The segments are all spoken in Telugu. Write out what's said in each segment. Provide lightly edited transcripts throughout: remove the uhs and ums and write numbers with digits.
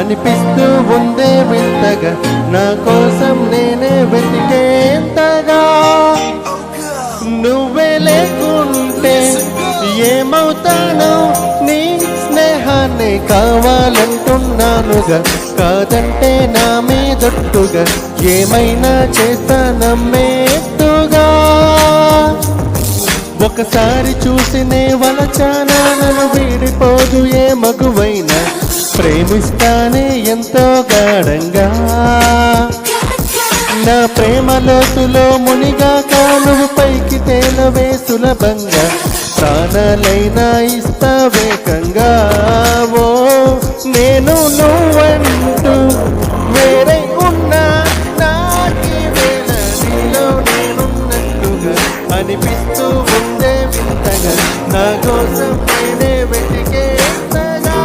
అనిపిస్తూ ఉందే వింతగా, నా కోసం నేనే వెతికేంతగా. నువ్వే లేకుంటే ఏమవుతానో, నీ స్నేహాన్ని కావాలంటున్నానుగా. కాదంటే నా మీదొట్టుగా ఏమైనా చేస్తా నమ్మేట్టుగా. ఒకసారి చూసినే వలచానా, నన్ను వీడిపోదు ఏ మగువైనా. ప్రేమిస్తానే ఎంతో గాఢంగా, నా ప్రేమ లోతులో మునిగాక. నువ్వు పైకి తేలవే సులభంగా, ప్రాణాలైనా ఇస్తా వేగంగా. ఓ నేను నువ్వంటూ వేరే ఉన్నా, నాకి వేళ నీలో నేనున్నట్టుగా అనిపిస్తూ ఉందే వింతగా, నా కోసం నేనే వెతికేంతగా.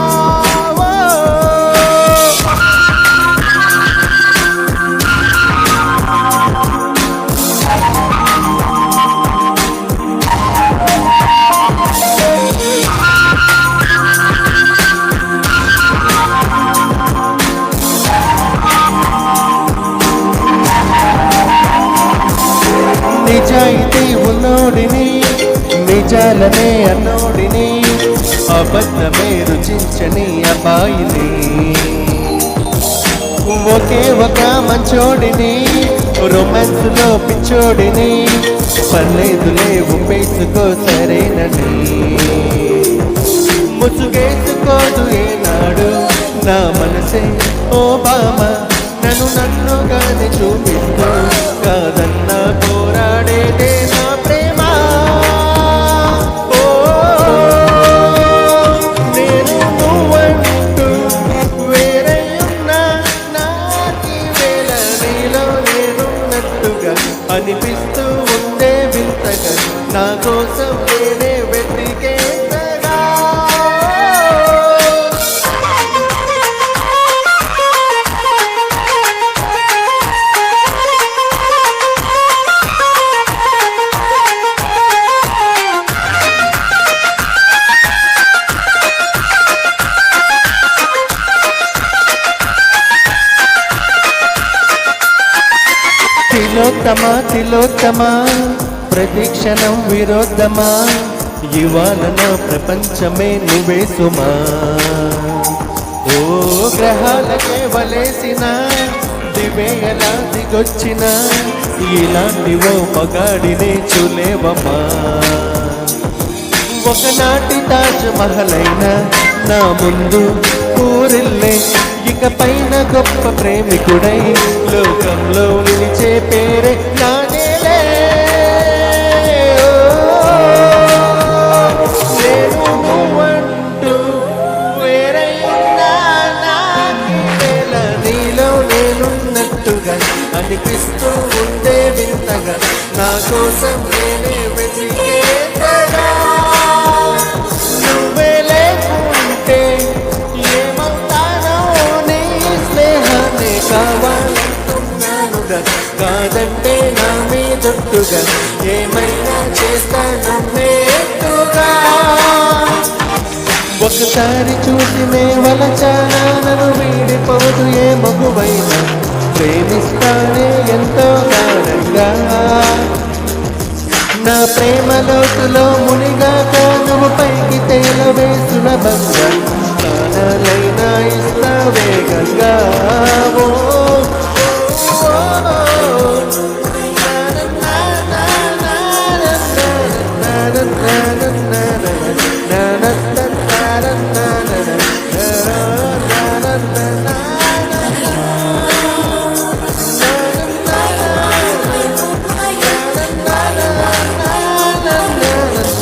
నిజాయితీ ఉన్నోడిని, నిజాలనే అన్నోడిని, అబద్ధమే రుచించని అబ్బాయిని. ఒకే ఒక మంచోడిని, రొమాన్స్ లో పిచ్చోడిని. పర్లేదులే ఒప్పేసుకో సరేనని, ముసుగేసుకోదు ఏనాడు నా మనసే. ఓ బామ నన్ను నన్నుగానే చూపిస్తూ, కాదన్నా పోరాడేదే నా ప్రేమ. ఓ నేను నువ్వంటూ వేరే ఉన్నా, నాకి వేళ నీలో నేనున్నట్టుగా అనిపిస్తూ ఉందే వింతగా, నా కోసం నేనే వెతికేంతగా. తిలోత్తమా తిలోత్తమా, ప్రతిక్షణం విరోధమా. ఇవాళ నా ప్రపంచమే నువ్వే సుమా. ఓ గ్రహాలకే వలేసిన దివే ఎలా దిగొచ్చిన, ఇలాంటి ఓ మగాడినే చూలేవమ్మా. ఒకనాటి తాజ్ మహల్ అయినా నా ముందు ఊరిల్లే, ఇక పైన గొప్ప ప్రేమికుడై లోకంలో నిలిచే పేరే నాదేలే. నేను నువ్వంటూ వేరే ఉన్నా, నాకి వేళ నీలో నేనున్నట్టుగా అనిపిస్తూ ఉండే వింతగా, నా కోసం నేనే వెతికేంతగా. నువ్వే లేకుంటే ఏమవుతానో, నీ స్నేహాన్ని కావాలంటున్నానుగా. కాదంటే నా మీదొట్టుగా ఏమైనా చేస్తానమ్మేట్టుగా. ఒకసారి చూసినే వలచానా, నన్ను వీడిపోదు ఏ మగువైనా. ప్రేమిస్తానే ఎంతో గాఢంగా, నా ప్రేమ లోతులో మునిగాక. నువ్వు పైకి తేలవే సులభంగా, ప్రాణాలైనా ఇస్తా వేగంగా. ఓ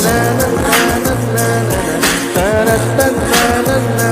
na na na na